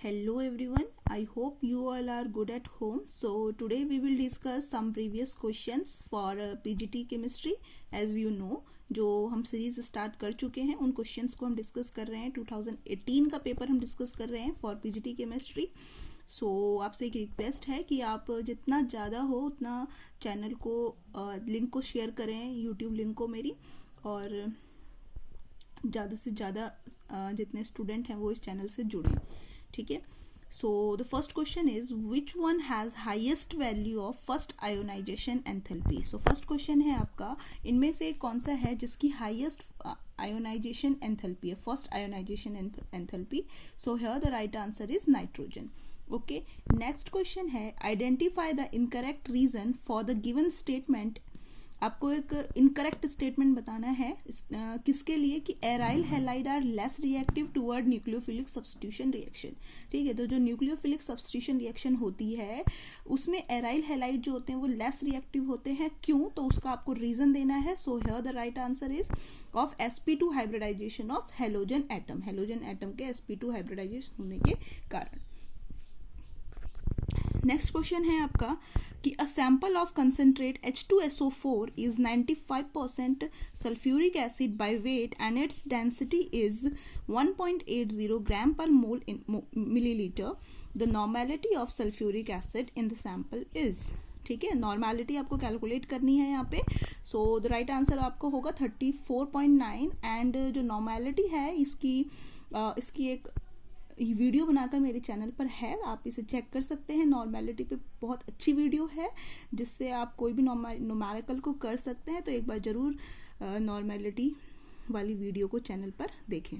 Hello everyone, I hope you all are good at home. So today we will discuss some previous questions for PGT chemistry. As you know, जो हम series start कर चुके हैं उन questions को हम discuss कर रहे हैं. 2018 का पेपर हम डिस्कस कर रहे हैं फॉर पीजीटी केमिस्ट्री. सो आपसे एक रिक्वेस्ट है कि आप जितना ज़्यादा हो उतना चैनल को लिंक को शेयर करें, यूट्यूब लिंक को मेरी, और ज़्यादा से ज़्यादा जितने स्टूडेंट हैं वो इस चैनल से जुड़ें. ठीक है. So the first question is which one has highest value of first ionisation enthalpy. So first question है आपका, इनमें से कौन सा है जिसकी हाईएस्ट आयोनाइजेशन एंथैल्पी है, first ionisation enthalpy. So here the right answer is nitrogen. Okay. Next question है identify the incorrect reason for the given statement. आपको एक इनकरेक्ट स्टेटमेंट बताना है किसके लिए, कि aryl halide are less reactive toward nucleophilic substitution reaction. ठीक है. तो जो न्यूक्लियोफिलिक सब्स्टिट्यूशन रिएक्शन होती है उसमें एराइल हैलाइड जो होते हैं वो लेस रिएक्टिव होते हैं. क्यों? तो उसका आपको रीजन देना है. So here the right answer is of sp2 hybridization of halogen atom. Halogen atom के sp2 हाइब्रिडाइजेशन होने के कारण. नेक्स्ट क्वेश्चन है आपका कि a sample of concentrate H2SO4 is 95% sulphuric acid by weight and its density is 1.80 gram per mole in millilitre. The normality of sulphuric acid in the sample is. ठीक है. Normality आपको calculate करनी है यहाँ पे. सो द राइट आंसर आपको होगा 34.9. And जो नॉर्मेलिटी है इसकी एक वीडियो बनाकर मेरे चैनल पर है, आप इसे चेक कर सकते हैं. नॉर्मेलिटी पे बहुत अच्छी वीडियो है जिससे आप कोई भी न्यूमेरिकल को कर सकते हैं. तो एक बार जरूर नॉर्मेलिटी वाली वीडियो को चैनल पर देखें.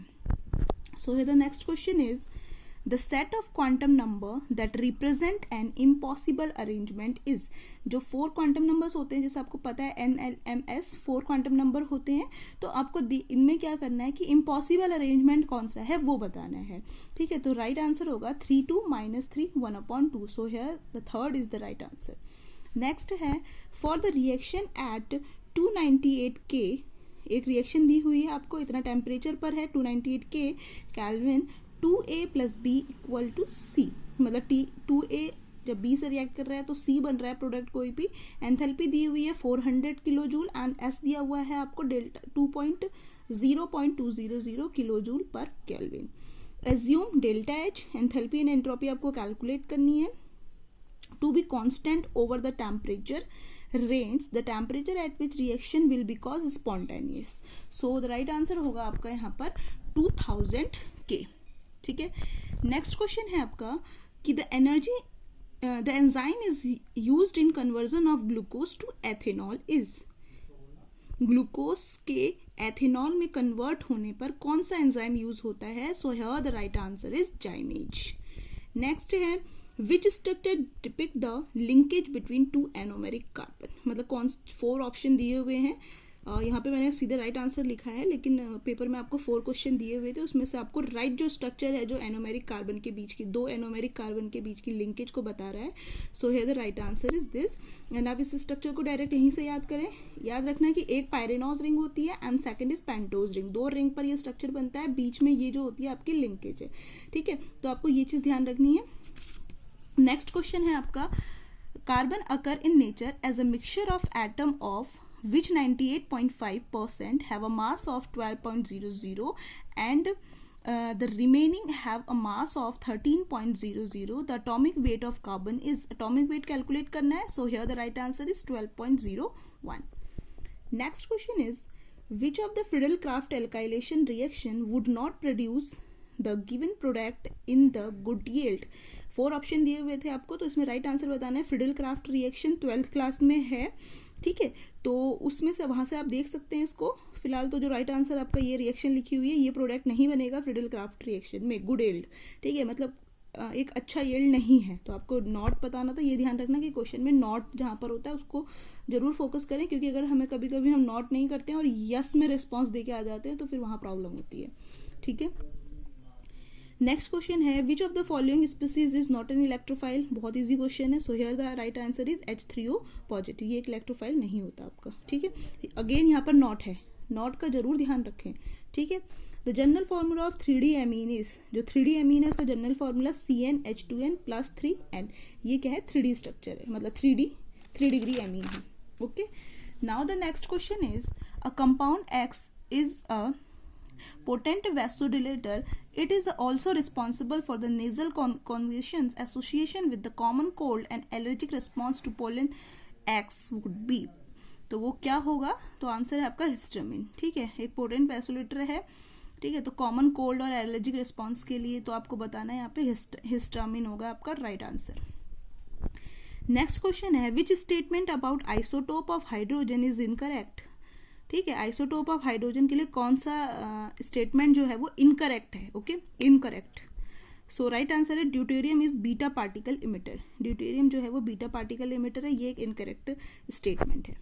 सो here the next question is the set of quantum number that represent an impossible arrangement is. जो 4 क्वांटम नंबर्स होते हैं, जैसे आपको पता है NLMS 4 क्वांटम नंबर होते हैं, तो आपको इनमें क्या करना है कि इम्पॉसिबल अरेंजमेंट कौन सा है वो बताना है. ठीक है. तो राइट आंसर होगा 3 2 -3 1/2. So here the third is the right answer. Next है for the reaction at 298 K. एक रिएक्शन दी हुई है आपको, इतना टेम्परेचर पर है 298 K kelvin. 2A + B = C. मतलब 2A जब B से रिएक्ट कर रहा है तो C बन रहा है प्रोडक्ट कोई भी. एंथैल्पी दी हुई है 400 किलो जूल एंड S दिया हुआ है आपको 0.200 kilojoule per kelvin. Assume delta H. Enthalpy and entropy आपको कैलकुलेट करनी है. To be constant over the temperature range, the temperature at which reaction will be cause spontaneous. So the right answer होगा आपका यहाँ पर 2000 K. ठीक है. Next question है आपका कि the enzyme is used in conversion of glucose to ethanol is. Glucose के एथेनॉल में कन्वर्ट होने पर कौन सा एंजाइम यूज होता है. So here the right answer is zymase. Next है which structure depict the linkage between 2 anomeric carbon. मतलब कौन 4 ऑप्शन दिए हुए हैं. यहाँ पे मैंने सीधे राइट आंसर लिखा है, लेकिन पेपर में आपको 4 क्वेश्चन दिए हुए थे, उसमें से आपको राइट जो स्ट्रक्चर है जो एनोमेरिक कार्बन के बीच की 2 एनोमेरिक कार्बन के बीच की लिंकेज को बता रहा है. So here the right answer is this. And आप इस स्ट्रक्चर को डायरेक्ट यहीं से याद करें. याद रखना कि एक पायरेनोज रिंग होती है and second is pentose ring. 2 ring पर ये स्ट्रक्चर बनता है, बीच में ये जो होती है आपकी लिंकेज है. ठीक है. तो आपको ये चीज ध्यान रखनी है. नेक्स्ट क्वेश्चन है आपका carbon occur in nature as a mixture of atom of which 98.5% have a mass of 12.00 and the remaining have a mass of 13.00. The atomic weight of carbon is. Atomic weight calculate करना है. So here the right answer is 12.01. Next question is which of the Friedel-Crafts alkylation reaction would not produce the given product in the good yield. 4 option दिए हुए थे आपको, तो इसमें right answer बताना है. फ्रिडल-क्राफ्ट रिएक्शन 12th क्लास में है. ठीक है. तो उसमें से वहाँ से आप देख सकते हैं इसको. फिलहाल तो जो राइट आंसर आपका ये रिएक्शन लिखी हुई है, ये प्रोडक्ट नहीं बनेगा फ्रिडल-क्राफ्ट रिएक्शन में गुड यील्ड. ठीक है. मतलब एक अच्छा यील्ड नहीं है. तो आपको नॉट बताना था. ये ध्यान रखना कि क्वेश्चन में नॉट जहाँ पर होता है उसको जरूर फोकस करें, क्योंकि अगर हमें कभी कभी हम नॉट नहीं करते हैं और यस में रिस्पॉन्स दे के आ जाते हैं तो फिर वहाँ प्रॉब्लम होती है. ठीक है. नेक्स्ट क्वेश्चन है which of the following species is not an electrophile. बहुत इजी क्वेश्चन है. So here the right answer is H3O positive. ये एक इलेक्ट्रोफाइल नहीं होता आपका. ठीक है. अगेन यहाँ पर नॉट है, नॉट का जरूर ध्यान रखें. ठीक है. The general formula of 3D amine is, जो 3D एमीन है उसका जनरल फार्मूला CnH2n + 3n। ये क्या है? 3D स्ट्रक्चर है, मतलब 3 डिग्री एमीन है। Okay, now the next question is a compound X is a potent vasodilator. It is also responsible for the nasal congestions association with the common cold and allergic response to pollen. X would be, तो वो क्या होगा? तो answer है आपका histamine. ठीक है, एक पोटेंट वैसोलेटर है। ठीक है, तो कॉमन कोल्ड और एलर्जिक रिस्पॉन्स के लिए तो आपको बताना है यहाँ पे हिस्टामिन होगा आपका राइट आंसर। नेक्स्ट क्वेश्चन है which statement about isotope of hydrogen is incorrect. ठीक है, आइसोटोप ऑफ हाइड्रोजन के लिए कौन सा स्टेटमेंट जो है वो इनकरेक्ट है? Okay, incorrect. So right answer है deuterium is beta particle emitter. Deuterium जो है वो बीटा पार्टिकल इमिटर है, ये एक इनकरेक्ट स्टेटमेंट है।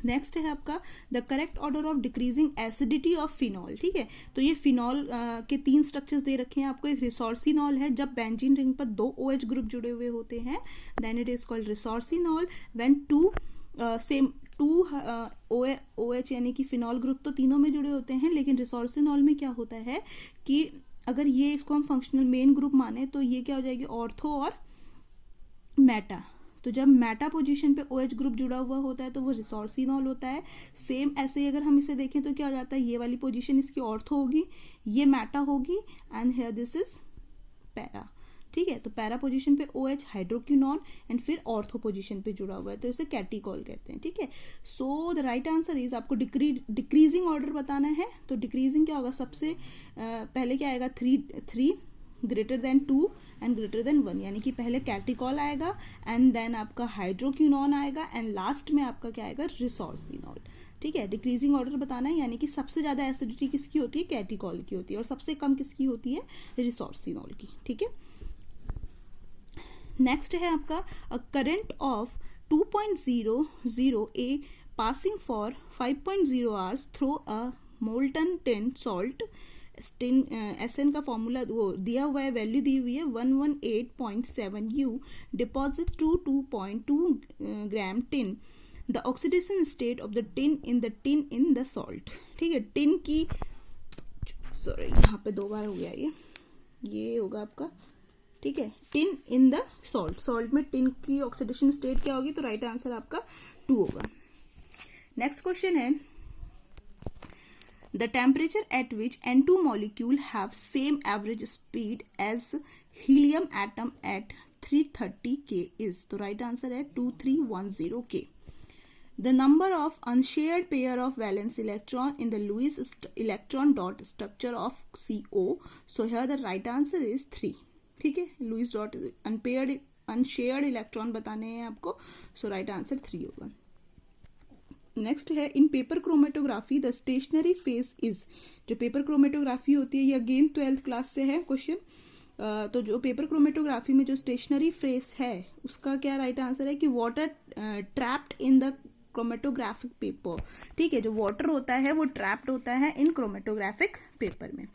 नेक्स्ट है आपका the correct order of decreasing acidity of phenol. ठीक है, तो ये फिनॉल के 3 स्ट्रक्चर्स दे रखे हैं आपको। एक रिसोर्सिनॉल है, जब बेंजीन रिंग पर 2 OH ग्रुप जुड़े हुए होते हैं then it is called resorcinol. When 2 OH यानी कि फिनॉल ग्रुप तो तीनों में जुड़े होते हैं, लेकिन रिसोर्सिनॉल में क्या होता है कि अगर ये इसको हम फंक्शनल मेन ग्रुप माने तो ये क्या हो जाएगी? ऑर्थो और मेटा। तो जब मेटा पोजीशन पे OH ग्रुप जुड़ा हुआ होता है तो वो रिसोर्सिनॉल होता है। सेम ऐसे ही अगर हम इसे देखें तो क्या हो जाता है? ये वाली पोजीशन इसकी ऑर्थो होगी, ये मेटा होगी and here this is para. ठीक है, तो पैरा पोजीशन पे OH हाइड्रोक्विनोन एंड फिर ऑर्थो पोजीशन पे जुड़ा हुआ है तो इसे कैटिकॉल कहते हैं। ठीक है, so the right answer is आपको डिक्रीजिंग ऑर्डर बताना है। तो डिक्रीजिंग क्या होगा? सबसे पहले क्या आएगा? 3 greater than 2 and greater than 1, यानी कि पहले कैटिकॉल आएगा एंड देन आपका हाइड्रोक्विनोन आएगा एंड लास्ट में आपका क्या आएगा? रिसोर्सिनॉल। ठीक है, डिक्रीजिंग ऑर्डर बताना है, यानी कि सबसे ज्यादा एसिडिटी किसकी होती है? कैटिकॉल की होती है, और सबसे कम किसकी होती है? रिसोर्सिनॉल की। ठीक है, नेक्स्ट है आपका a current of 2.00 A passing for 5.0 hours through a molten tin salt. SN का फॉर्मूला वो दिया हुआ है, वैल्यू दी हुई है 118.7 U deposit to 2.2 gram tin. The oxidation state of the tin in the salt. ठीक है, टिन की, सॉरी यहाँ पे 2 बार हो गया ये होगा आपका। ठीक है, टिन इन द सॉल्ट में टिन की ऑक्सीडेशन स्टेट क्या होगी? तो राइट आंसर आपका 2 होगा। नेक्स्ट क्वेश्चन है the temperature at which N2 molecule have same average speed as helium atom at 330 K is. तो राइट आंसर है 2310 K। The number of unshared pair of valence electron in the Lewis electron dot structure of CO. So here the right answer is 3। ठीक है, Lewis dot unshared electron बताने हैं आपको, so right answer 3 होगा। Next है इन paper chromatography the stationary phase is. जो paper chromatography होती है ये अगेन 12th क्लास से है क्वेश्चन। तो जो पेपर क्रोमेटोग्राफी में जो स्टेशनरी फेज है उसका क्या राइट आंसर है कि water trapped in the chromatographic paper. ठीक है, जो वाटर होता है वो ट्रैप्ड होता है इन क्रोमेटोग्राफिक पेपर में।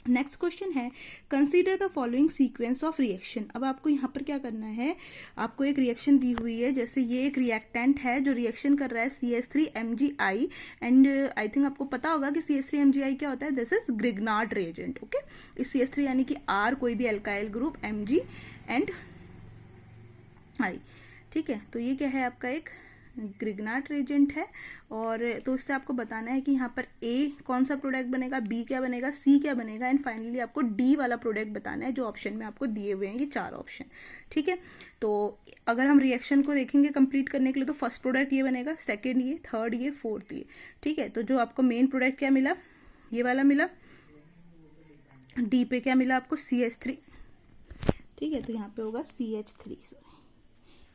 नेक्स्ट क्वेश्चन है consider the following sequence of reaction. अब आपको यहाँ पर क्या करना है? आपको एक रिएक्शन दी हुई है, जैसे ये एक रिएक्टेंट है जो रिएक्शन कर रहा है CH3MgI एंड आई थिंक आपको पता होगा कि CH3MgI क्या होता है? This is Grignard reagent. Okay, इस CH3 यानी कि R कोई भी alkyl group, Mg and I। ठीक है, तो ये क्या है? आपका एक ग्रिग्नार्ड रिएजेंट है। और तो इससे आपको बताना है कि यहाँ पर A कौन सा प्रोडक्ट बनेगा, B क्या बनेगा, C क्या बनेगा एंड फाइनली आपको D वाला प्रोडक्ट बताना है जो ऑप्शन में आपको दिए हुए हैं, ये 4 ऑप्शन। ठीक है, तो अगर हम रिएक्शन को देखेंगे कंप्लीट करने के लिए तो फर्स्ट प्रोडक्ट ये बनेगा, सेकेंड ये, थर्ड ये, फोर्थ ये। ठीक है, तो जो आपको मेन प्रोडक्ट क्या मिला? ये वाला मिला। D पे क्या मिला आपको? CH3। ठीक है, तो यहाँ पे होगा CH3।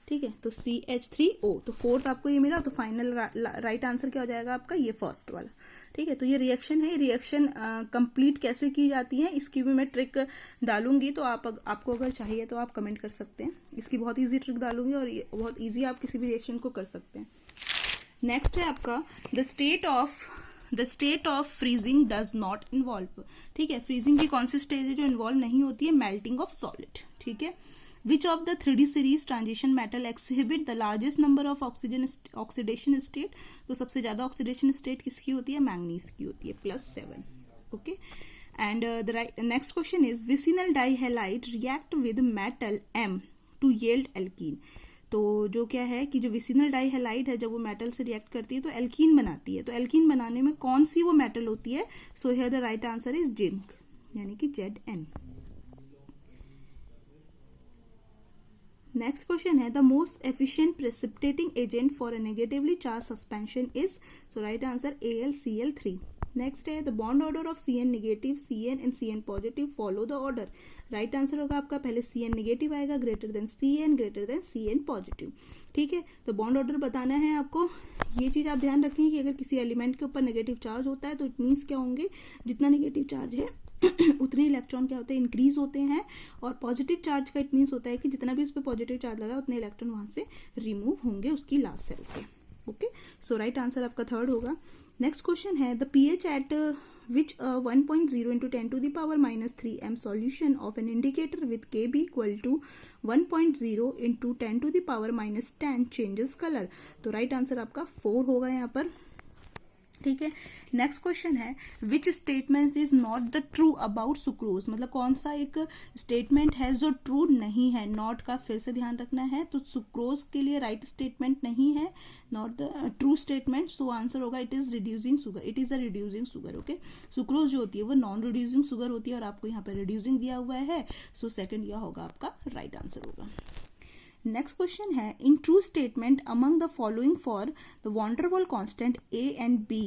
ठीक है, तो CH3O, तो फोर्थ आपको ये मिला, तो फाइनल राइट आंसर क्या हो जाएगा आपका? ये फर्स्ट वाला। ठीक है, तो ये रिएक्शन है। रिएक्शन कंप्लीट कैसे की जाती है इसकी भी मैं ट्रिक डालूंगी, तो आपको अगर चाहिए तो आप कमेंट कर सकते हैं। इसकी बहुत इजी ट्रिक डालूंगी और ये बहुत इजी आप किसी भी रिएक्शन को कर सकते हैं। नेक्स्ट है आपका the state of freezing does not involve. ठीक है, फ्रीजिंग की कौन सी स्टेज है जो इन्वॉल्व नहीं होती है? Melting of solid. ठीक है, Which of the 3D series transition metal exhibit the largest number of oxidation state? तो सबसे ज्यादा ऑक्सीडेशन स्टेट किसकी होती है? मैंगनीज की होती है, +7। Okay. And the next question is vicinal dihalide react with metal M to yield alkene. तो जो क्या है कि जो विसिनल डाइहेलाइड है जब वो मेटल से रिएक्ट करती है तो एल्कीन बनाती है. तो एल्कीन बनाने में कौन सी वो मेटल होती है? So here the right answer is zinc, यानी कि Zn. नेक्स्ट क्वेश्चन है the most efficient precipitating agent for a negatively charge suspension is. So right answer AlCl3. Next है the bond order of Cn negative, Cn and Cn positive follow the order. Right answer होगा आपका पहले Cn negative आएगा, greater than Cn positive. ठीक है, तो bond order बताना है आपको. ये चीज आप ध्यान रखें कि अगर किसी एलिमेंट के ऊपर नेगेटिव चार्ज होता है तो इट मीन्स क्या होंगे, जितना नेगेटिव चार्ज है उतने इलेक्ट्रॉन क्या होते हैं, इंक्रीज होते हैं. और पॉजिटिव चार्ज का इट मीन्स होता है कि जितना भी उस पर पॉजिटिव चार्ज लगा उतने इलेक्ट्रॉन वहां से रिमूव होंगे उसकी लास्ट सेल से. ओके, सो राइट आंसर आपका थर्ड होगा. नेक्स्ट क्वेश्चन है the pH eight which 1.0 into 10 to the power minus 3m solution of an indicator with Kb equal to 1.0 into 10 to the power minus 10 changes color. तो right answer आपका 4 होगा यहाँ पर. ठीक है, नेक्स्ट क्वेश्चन है which statement is not the true about sucrose. मतलब कौन सा एक स्टेटमेंट है जो ट्रू नहीं है. नॉट का फिर से ध्यान रखना है. तो सुक्रोज के लिए राइट स्टेटमेंट नहीं है, not the true statement. So answer होगा it is reducing sugar, it is a reducing sugar. Okay, sucrose जो होती है वो नॉन रिड्यूसिंग शुगर होती है और आपको यहाँ पे रिड्यूसिंग दिया हुआ है. सो सेकंड यह होगा आपका राइट आंसर होगा. नेक्स्ट क्वेश्चन है in true statement among the following for the van der Waals constant A and B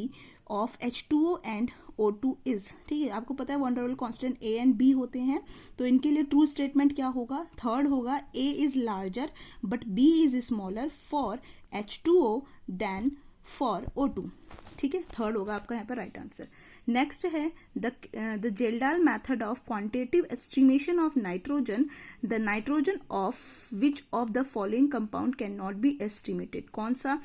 of H2O and O2 is. ठीक है, आपको पता है van der Waals constant A and B होते हैं. तो इनके लिए ट्रू स्टेटमेंट क्या होगा? थर्ड होगा A is larger but B is smaller for H2O than for O2. ठीक है, थर्ड होगा आपका यहाँ पर राइट आंसर. नेक्स्ट है the Kjeldahl method of quantitative estimation of nitrogen. The nitrogen of which of the following compound can not be estimated. कौन सा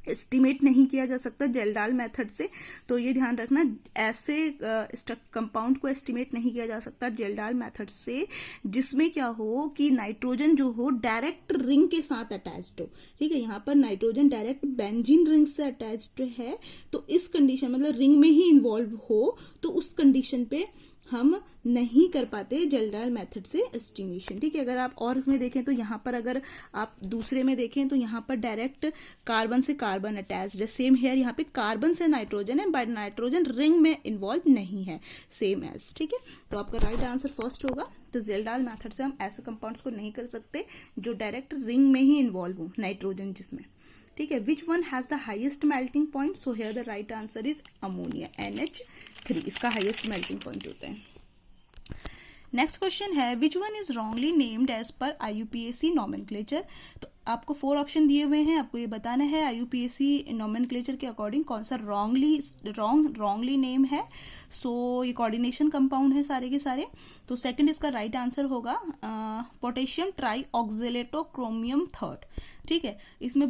estimate नहीं किया जा सकता जेल्डाल मेथड से? तो ये ध्यान रखना, ऐसे कंपाउंड को एस्टिमेट नहीं किया जा सकता जेल्डाल मेथड से जिसमें क्या हो कि नाइट्रोजन जो हो डायरेक्ट रिंग के साथ अटैच्ड हो. ठीक है, यहाँ पर नाइट्रोजन डायरेक्ट बेंजीन रिंग से अटैच्ड है. तो इस कंडीशन मतलब रिंग में ही इन्वॉल्व हो तो उस कंडीशन पे हम नहीं कर पाते जेल्डाल मेथड से एस्टिमेशन. ठीक है, अगर आप और में देखें तो यहाँ पर अगर आप दूसरे में देखें तो यहाँ पर डायरेक्ट कार्बन से कार्बन अटैच्ड है. सेम हेयर यहाँ पे कार्बन से नाइट्रोजन है बट नाइट्रोजन रिंग में इन्वॉल्व नहीं है, सेम एज. ठीक है, तो आपका राइट आंसर फर्स्ट होगा. तो जेल्डाल मेथड से हम ऐसे कंपाउंड्स को नहीं कर सकते जो डायरेक्ट रिंग में ही इन्वॉल्व हो, नाइट्रोजन जिसमें. ठीक है, which one has the highest melting point. So here the right answer is ammonia, NH3 इसका हाइएस्ट मेल्टिंग पॉइंट होता है. नेक्स्ट क्वेश्चन है which one is wrongly named as per IUPAC nomenclature. तो आपको 4 ऑप्शन दिए हुए हैं, आपको ये बताना है IUPAC नॉमेनक्लेचर के अकॉर्डिंग कौन सा रॉन्गली नेम है. सो ये कोऑर्डिनेशन कंपाउंड है सारे के सारे. तो सेकंड इसका राइट आंसर होगा potassium try oxalato chromium third. ठीक है, इसमें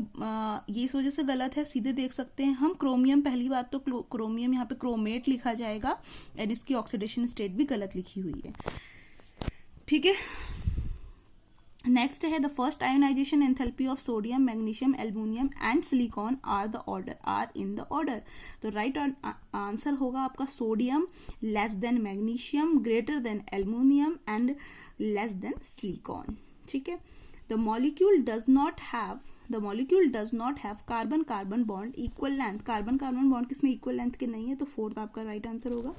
ये इस वजह से गलत है, सीधे देख सकते हैं हम क्रोमियम, पहली बात तो क्रोमियम यहाँ पे क्रोमेट लिखा जाएगा एंड इसकी ऑक्सीडेशन स्टेट भी गलत लिखी हुई है. ठीक है, नेक्स्ट है the first ionisation enthalpy of sodium, magnesium, aluminium and silicon are in the order. तो राइट आंसर होगा आपका sodium less than magnesium, greater than aluminium and less than silicon. ठीक है, the molecule does not have carbon carbon bond equal length. Carbon carbon bond किसमें equal length के नहीं है, तो फोर्थ आपका राइट आंसर होगा.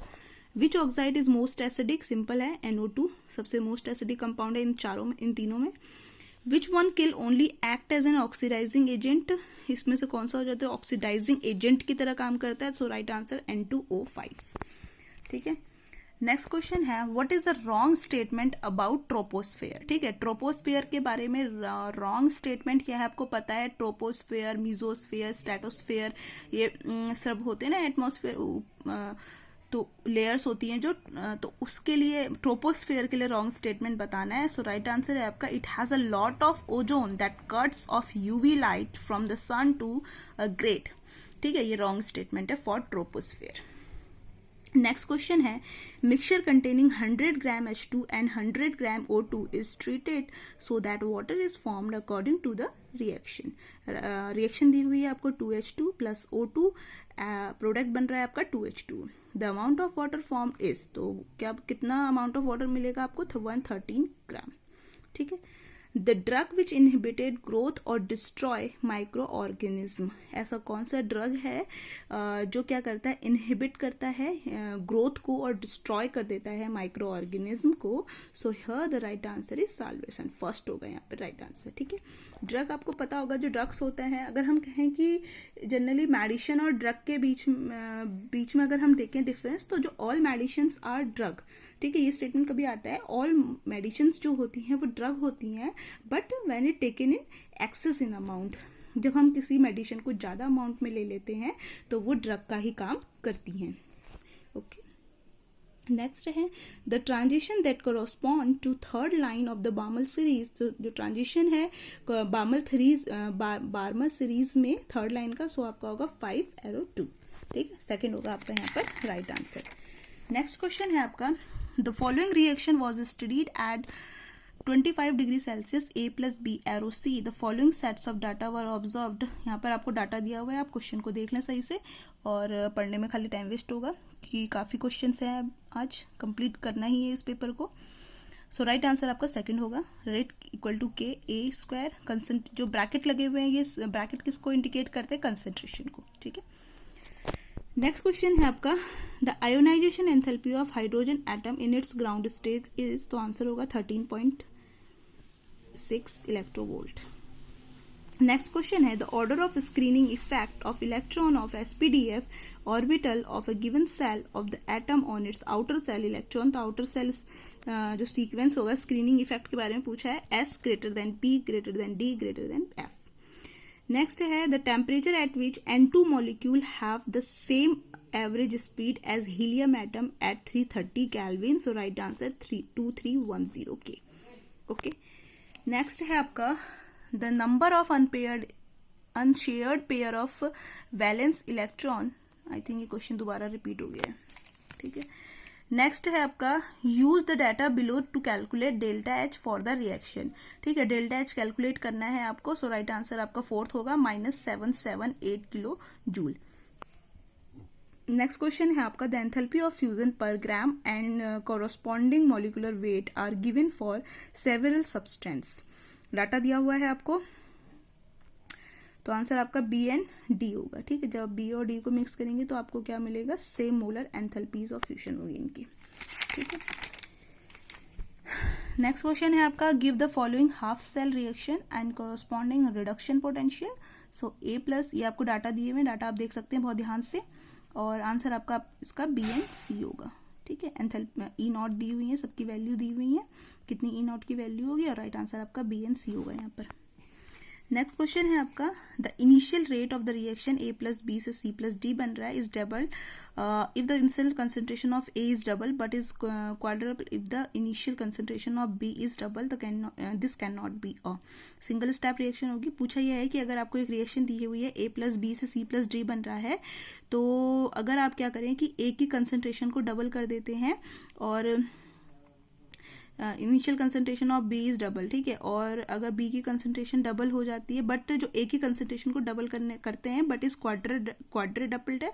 विच oxide is most acidic. Simple है, NO2 सबसे मोस्ट एसिडिक कंपाउंड है इन तीनों में. Which one will only act as an oxidizing agent. इसमें से कौन सा हो जाता है, ऑक्सीडाइजिंग एजेंट की तरह काम करता है. सो राइट आंसर N2O5. ठीक है, नेक्स्ट क्वेश्चन है what is the wrong statement about troposphere. ठीक है, ट्रोपोस्फेयर के बारे में रॉन्ग स्टेटमेंट क्या है आपको पता है. ट्रोपोस्फेयर, मीजोस्फेयर, स्ट्रेटोस्फेयर ये सब होते हैं ना एटमॉस्फेयर, तो लेयर्स होती हैं जो, तो उसके लिए ट्रोपोस्फेयर के लिए रॉन्ग स्टेटमेंट बताना है. सो राइट आंसर है आपका it has a lot of ozone that cuts off UV light from the sun to great. ठीक है, ये रॉन्ग स्टेटमेंट है फॉर ट्रोपोस्फेयर. नेक्स्ट क्वेश्चन है mixture containing 100 gram H2 and 100 gram O2 is treated so that water is formed according to the reaction. Reaction दी हुई है आपको 2H2 plus O2, product बन रहा है आपका 2H2। The amount of water form is, तो क्या कितना अमाउंट ऑफ वाटर मिलेगा आपको 113 ग्राम। ठीक है। The drug which inhibited growth और डिस्ट्रॉय माइक्रो ऑर्गेनिज्म, ऐसा कौन सा ड्रग है जो क्या करता है, इनहिबिट करता है ग्रोथ को और डिस्ट्रॉय कर देता है माइक्रो ऑर्गेनिज्म को। सो here the right answer is salvation, first होगा यहाँ पे राइट आंसर। ठीक है। ड्रग आपको पता होगा जो ड्रग्स होता है, अगर हम कहें कि जनरली मेडिसिन और ड्रग के बीच में अगर हम देखें डिफरेंस, तो जो ऑल मेडिसिन्स आर ड्रग, ठीक है, ये स्टेटमेंट कभी आता है, ऑल मेडिसिन्स जो होती हैं वो ड्रग होती हैं, but when it taken in excess in amount, जब हम किसी मेडिसिन को ज़्यादा अमाउंट में ले लेते हैं तो वो ड्रग का ही काम करती हैं। ओके। नेक्स्ट है the transition that correspond to third line of the Balmer series. तो जो ट्रांजिशन है बार्मर सीरीज में थर्ड लाइन का, सो आपका होगा 5 एरो 2। ठीक है, सेकेंड होगा आपका यहाँ पर राइट आंसर। नेक्स्ट क्वेश्चन है आपका the following reaction was studied at 25 degree Celsius A plus B arrow C। The following sets of data were observed. यहाँ पर आपको डाटा दिया हुआ है, आप क्वेश्चन को देख लें सही से, और पढ़ने में खाली टाइम वेस्ट होगा कि काफ़ी क्वेश्चन हैं, आज कंप्लीट करना ही है इस पेपर को। सो राइट आंसर आपका सेकंड होगा, रेट इक्वल टू के ए स्क्वायर। कंसेंट जो ब्रैकेट लगे हुए हैं, ये ब्रैकेट किसको इंडिकेट करते हैं, कंसेंट्रेशन को। ठीक है। नेक्स्ट क्वेश्चन है आपका the ionization enthalpy of hydrogen atom in its ground stage is, तो आंसर होगा 13.6 इलेक्ट्रोवोल्ट। नेक्स्ट क्वेश्चन है the order of screening effect of electron of sp-df orbital of a given shell of the atom on its outer shell electron. तो outer shell जो sequence होगा screening effect के बारे में पूछा है, S greater than P greater than D greater than F। Next है the temperature at which N2 molecule have the same average speed as helium atom at 330 kelvin. So right answer 2310 K. Okay. Next है आपका the number of unshared pair of valence electron. I think ये क्वेश्चन दोबारा repeat हो गया है। ठीक है। नेक्स्ट है आपका use the data below to calculate delta H for the reaction. ठीक है, डेल्टा एच कैलकुलेट करना है आपको। सो राइट आंसर आपका फोर्थ होगा -778 किलो जूल। नेक्स्ट क्वेश्चन है आपका the enthalpy of fusion per gram and corresponding molecular weight are given for several substance. Data दिया हुआ है आपको, तो आंसर आपका बी एंड डी होगा। ठीक है, जब बी और डी को मिक्स करेंगे तो आपको क्या मिलेगा, same molar enthalpies of fusion होगी इनकी। ठीक है। नेक्स्ट क्वेश्चन है आपका give the following half cell reaction and corresponding reduction potential. So A plus, ये आपको डाटा दिए हुए, डाटा आप देख सकते हैं बहुत ध्यान से, और आंसर आपका इसका बी एंड सी होगा। ठीक है। एंथैल्पी ई नॉट दी हुई है, सबकी वैल्यू दी हुई है, कितनी ई नॉट की वैल्यू होगी, और राइट आंसर आपका बी एंड सी होगा यहाँ पर। नेक्स्ट क्वेश्चन है आपका the initial rate of the reaction A plus B से C प्लस डी बन रहा है is double if the initial concentration of A is double but is quadruple if the initial concentration of B is double, तो this can not be a single step reaction होगी। पूछा यह है कि अगर आपको एक रिएक्शन दी हुई है A प्लस बी से C प्लस डी बन रहा है, तो अगर आप क्या करें कि A की कंसेंट्रेशन को डबल कर देते हैं और initial concentration of B is double. ठीक है, और अगर बी की कंसेंट्रेशन डबल हो जाती है, बट जो ए की कंसेंट्रेशन को डबल करते हैं बट इज क्वाड्रेडपल्ड है,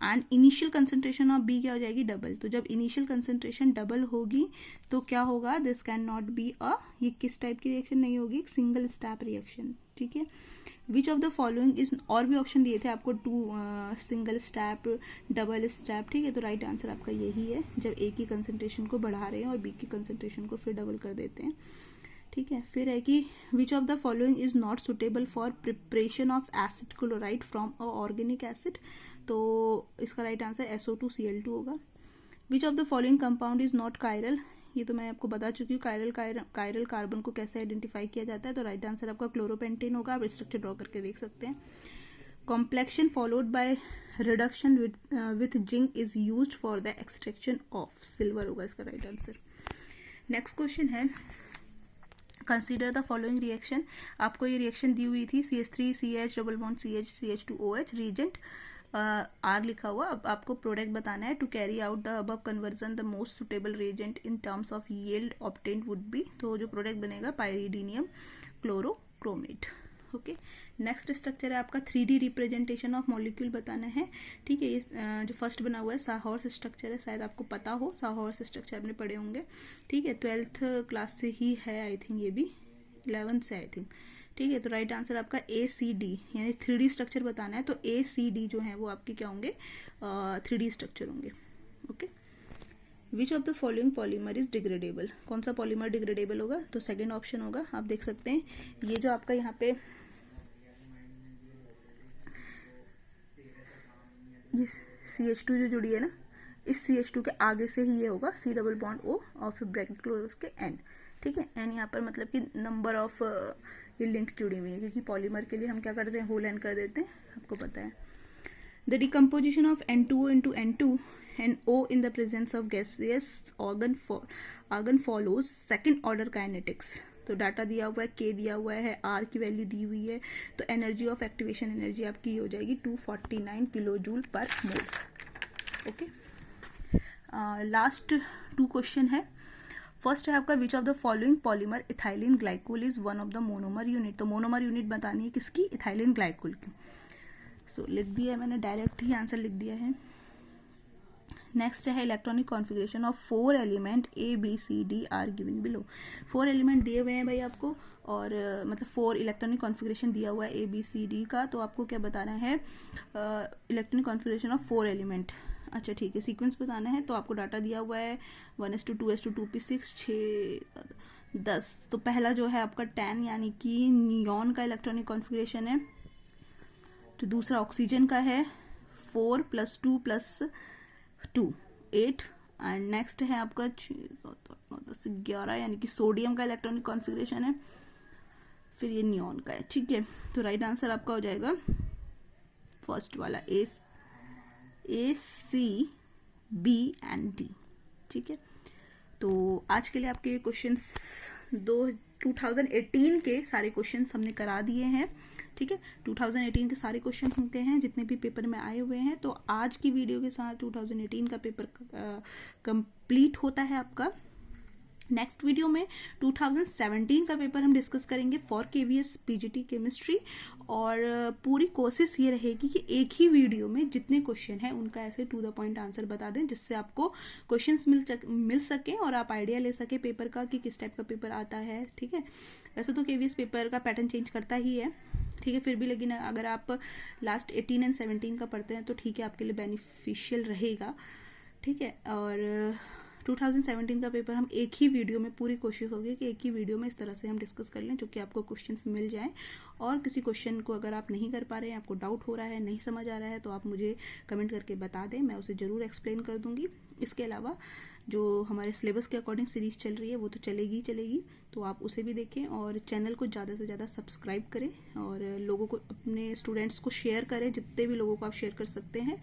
and initial concentration of B क्या हो जाएगी, डबल। तो जब इनिशियल कंसेंट्रेशन डबल होगी तो क्या होगा, दिस कैन नॉट बी अ, ये किस टाइप की रिएक्शन नहीं होगी, एक सिंगल स्टेप रिएक्शन। ठीक है। Which of the following is, और भी ऑप्शन दिए थे आपको, two single step, double step. ठीक है, तो राइट आंसर आपका यही है, जब ए की कंसेंट्रेशन को बढ़ा रहे हैं और बी की कंसेंट्रेशन को फिर डबल कर देते हैं। ठीक है। फिर है कि विच of the following is not suitable for preparation of acid chloride from a organic acid, तो इसका राइट आंसर SO2Cl2 होगा। विच of the following compound is not chiral, ये तो मैं आपको बता चुकी हूँ, कायरल कार्बन को कैसे आइडेंटिफाई किया जाता है, तो राइट आंसर आपका क्लोरोपेंटेन होगा। आप स्ट्रक्चर ड्रॉ करके देख सकते हैं। Complexation followed by reduction with zinc is used for the extraction of silver होगा इसका राइट आंसर। नेक्स्ट क्वेश्चन है कंसीडर द फॉलोइंग रिएक्शन। आपको ये रिएक्शन दी हुई थी CH3CH double bond CH CH2OH reagent R लिखा हुआ। अब आपको प्रोडक्ट बताना है। To carry out the above conversion the most suitable reagent in terms of yield obtained would be, तो जो प्रोडक्ट बनेगा पाइरीडीनियम क्लोरोक्रोमेट। ओके, नेक्स्ट स्ट्रक्चर है आपका 3D रिप्रेजेंटेशन ऑफ मॉलिक्यूल बताना है। ठीक है, ये जो फर्स्ट बना हुआ है साहॉर्स स्ट्रक्चर है, शायद आपको पता हो, साहॉर्स स्ट्रक्चर आपने पढ़े होंगे। ठीक है, 12th क्लास से ही है आई थिंक, ये भी 11th से आई थिंक। ठीक है, तो राइट आंसर आपका ACD, यानी 3D स्ट्रक्चर बताना है, तो ACD जो है वो आपके क्या होंगे, 3D स्ट्रक्चर होंगे। Okay, which of the following polymer is degradable, कौन सा पॉलीमर डिग्रेडेबल होगा, तो सेकेंड ऑप्शन होगा। आप देख सकते हैं ये जो आपका यहाँ पे ये CH2 जो जुड़ी है ना, इस CH2 के आगे से ही ये होगा C डबल बॉन्ड O और फिर ब्रैकेट क्लोज के N। ठीक है, N यहाँ पर मतलब कि नंबर ऑफ ये लिंक जुड़ी हुई है, क्योंकि पॉलीमर के लिए हम क्या करते हैं, होल N कर देते हैं, आपको पता है। The decomposition of N2O into N2 and O in the presence of gaseous organ follows second order kinetics। तो डाटा दिया हुआ है, K दिया हुआ है, R की वैल्यू दी हुई है, तो एनर्जी ऑफ एक्टिवेशन एनर्जी आपकी हो जाएगी 249 किलो जूल पर मोल। ओके, लास्ट 2 क्वेश्चन है। फर्स्ट है आपका विच of the following polymer ethylene glycol is one of the monomer unit, तो मोनोमर यूनिट बतानी है किसकी, इथाइलिन ग्लाइकोल की। सो लिख दिया है मैंने, डायरेक्ट ही आंसर लिख दिया है। नेक्स्ट है electronic configuration of 4 element ABCD are given below. 4 element दिए हुए हैं भाई आपको, और मतलब 4 इलेक्ट्रॉनिक कॉन्फ़िगरेशन दिया हुआ है ABCD का, तो आपको क्या बताना है, इलेक्ट्रॉनिक कॉन्फ़िगरेशन ऑफ 4 एलिमेंट। अच्छा ठीक है, सीक्वेंस बताना है, तो आपको डाटा दिया हुआ है 1:2:2 2p6 6 10। तो पहला जो है आपका 10 यानी कि नियॉन का इलेक्ट्रॉनिक कॉन्फ़िगरेशन है, तो दूसरा ऑक्सीजन का है 4 + 2 + 2 8, एंड नेक्स्ट है आपका 11 यानी कि सोडियम का इलेक्ट्रॉनिक कॉन्फ़िगरेशन है, फिर ये नियॉन का है। ठीक है, तो राइट आंसर आपका हो जाएगा फर्स्ट वाला AC B and D। ठीक है, तो आज के लिए आपके क्वेश्चंस 2018 के सारे क्वेश्चंस हमने करा दिए हैं। ठीक है, 2018 के सारे क्वेश्चन होते हैं जितने भी पेपर में आए हुए हैं, तो आज की वीडियो के साथ 2018 का पेपर कंप्लीट होता है आपका। नेक्स्ट वीडियो में 2017 का पेपर हम डिस्कस करेंगे फॉर KVS PGT केमिस्ट्री, और पूरी कोशिश ये रहेगी कि एक ही वीडियो में जितने क्वेश्चन हैं उनका ऐसे टू द पॉइंट आंसर बता दें, जिससे आपको क्वेश्चंस मिल सके और आप आइडिया ले सके पेपर का कि किस टाइप का पेपर आता है। ठीक है, वैसे तो KVS पेपर का पैटर्न चेंज करता ही है, ठीक है, फिर भी लेकिन अगर आप लास्ट 18 और 17 का पढ़ते हैं तो ठीक है, आपके लिए बेनिफिशियल रहेगा। ठीक है, और 2017 का पेपर हम एक ही वीडियो में, पूरी कोशिश होगी कि एक ही वीडियो में इस तरह से हम डिस्कस कर लें जो कि आपको क्वेश्चंस मिल जाएं। और किसी क्वेश्चन को अगर आप नहीं कर पा रहे हैं, आपको डाउट हो रहा है, नहीं समझ आ रहा है, तो आप मुझे कमेंट करके बता दें, मैं उसे ज़रूर एक्सप्लेन कर दूंगी। इसके अलावा जो हमारे सिलेबस के अकॉर्डिंग सीरीज चल रही है वो तो चलेगी ही चलेगी, तो आप उसे भी देखें और चैनल को ज़्यादा से ज़्यादा सब्सक्राइब करें और लोगों को, अपने स्टूडेंट्स को शेयर करें, जितने भी लोगों को आप शेयर कर सकते हैं।